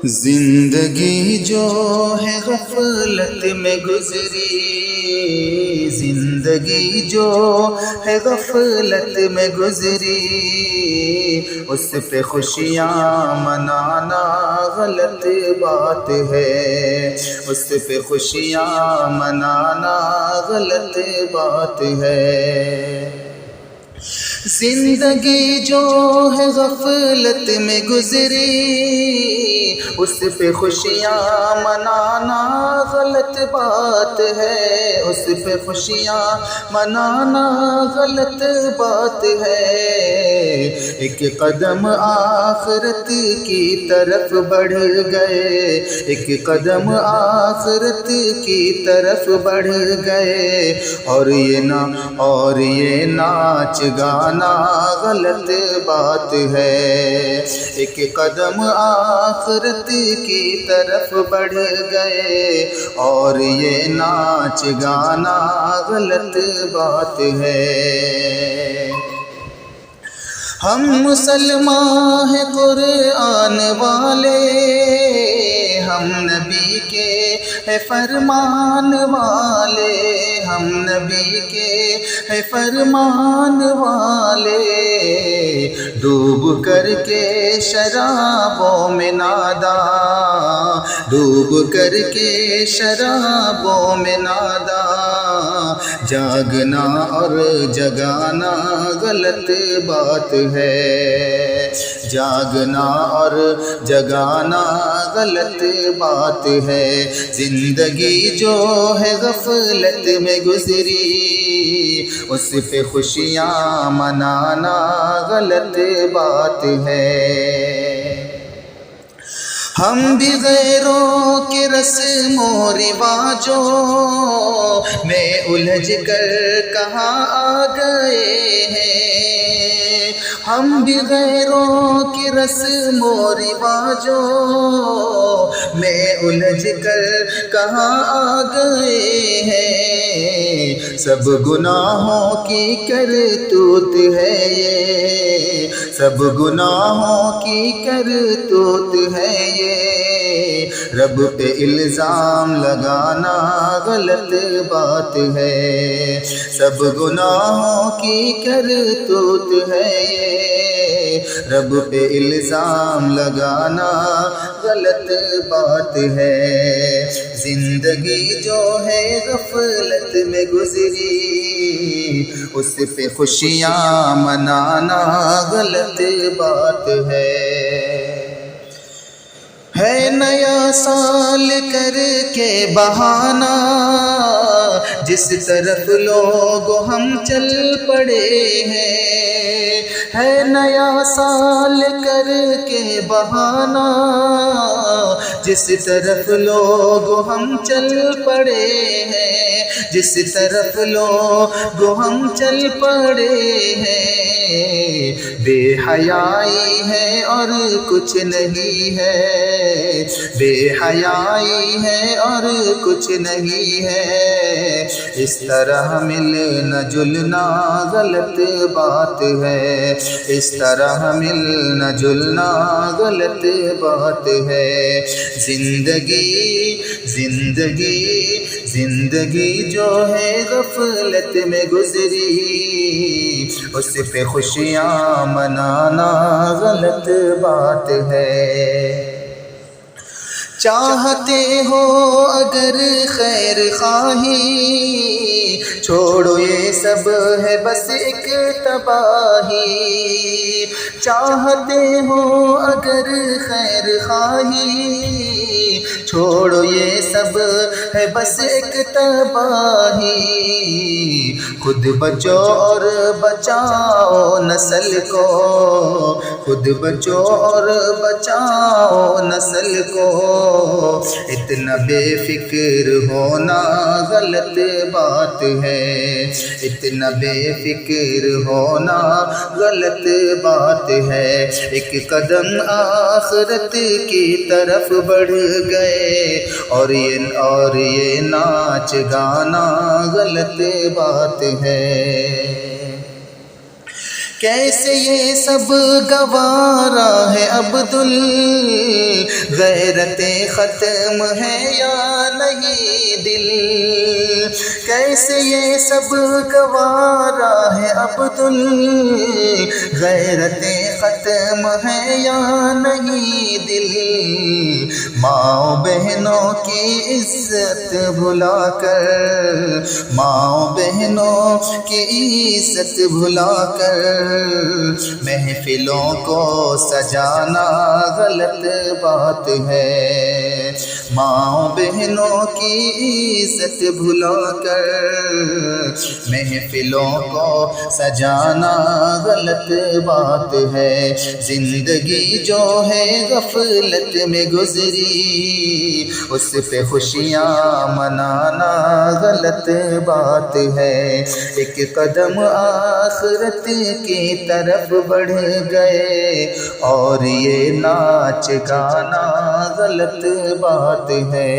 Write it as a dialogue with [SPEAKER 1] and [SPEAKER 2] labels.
[SPEAKER 1] زندگی جو ہے غفلت میں گزری، زندگی جو ہے غفلت میں گزری، اس پہ خوشیاں منانا غلط بات ہے، اس پہ خوشیاں منانا غلط بات ہے۔ زندگی جو ہے غفلت میں گزری، اس پہ خوشیاں منانا غلط بات ہے، اس پہ خوشیاں منانا غلط بات ہے۔ ایک قدم آخرت کی طرف بڑھ گئے، ایک قدم آخرت کی طرف بڑھ گئے، اور یہ ناچ گانا غلط بات ہے۔ ایک قدم آخرت کی طرف بڑھ گئے، اور یہ ناچ گانا غلط بات ہے۔ ہم مسلمان ہیں قرآن والے، ہم نبی کے ہے فرمان والے، ہم نبی کے ہے فرمان والے، ڈوب کر کے شرابوں میں ناداں، ڈوب کر کے شرابوں میں ناداں، جاگنا اور جگانا غلط بات ہے، جاگنا اور جگانا غلط بات ہے۔ زندگی جو ہے غفلت میں گزری، اس پہ خوشیاں منانا غلط بات ہے۔ ہم بھی غیروں کے رسم و رواجوں میں الجھ کر کہاں آ گئے ہیں، ہم بھی غیروں کی رسم و رواجوں میں الجھ کر کہاں آ گئے ہیں۔ سب گناہوں کی کرتوت ہے یہ، سب گناہوں کی کرتوت ہے یہ، رب پہ الزام لگانا غلط بات ہے، سب گناہوں کی کرتوت ہے یہ، رب پہ الزام لگانا غلط بات ہے۔ زندگی جو ہے غفلت میں گزری، اس پہ خوشیاں منانا غلط بات ہے نیا سال کر کے بہانہ، جس طرف لوگ ہم چل پڑے ہیں، ہے نیا سال کر کے بہانہ، جس طرف لوگ ہم چل پڑے ہیں، جس طرف لوگ ہم چل پڑے ہیں، بے حیائی ہے اور کچھ نہیں ہے، بے حیائی ہے اور کچھ نہیں ہے، اس طرح ملنا جلنا غلط بات ہے، اس طرح ملنا جلنا غلط بات ہے۔ زندگی زندگی زندگی جو ہے غفلت میں گزری، اس پہ خوشیاں منانا غلط بات ہے۔ چاہتے ہو اگر خیر خواہی، چھوڑو یہ سب ہے بس ایک تباہی، چاہتے ہو اگر خیر خواہی، چھوڑو یہ سب ہے بس ایک تباہی، خود بچو اور بچاؤ نسل کو، خود بچو اور بچاؤ نسل کو، اتنا بے فکر ہونا غلط بات ہے، اتنا بے فکر ہونا غلط بات ہے۔ ایک قدم آخرت کی طرف بڑھ گئے، اور یہ ناچ گانا غلط بات ہے۔ کیسے یہ سب گوارا ہے غیرت ختم ہے یا نہیں دل، کیسے یہ سب گوارا ہے غیرت ختم ہے یا نہیں دل، ماں بہنوں کی عزت بھلا کر، ماں بہنوں کی عزت بھلا کر محفلوں کو سجانا غلط بات ہے، ماں بہنوں کی عزت بھلا کر محفلوں کو سجانا غلط بات ہے، زندگی جو ہے غفلت میں گزری اس پہ خوشیاں منانا غلط بات ہے، ایک قدم آخرت کی طرف بڑھ گئے اور یہ ناچ گانا غلط بات ہے۔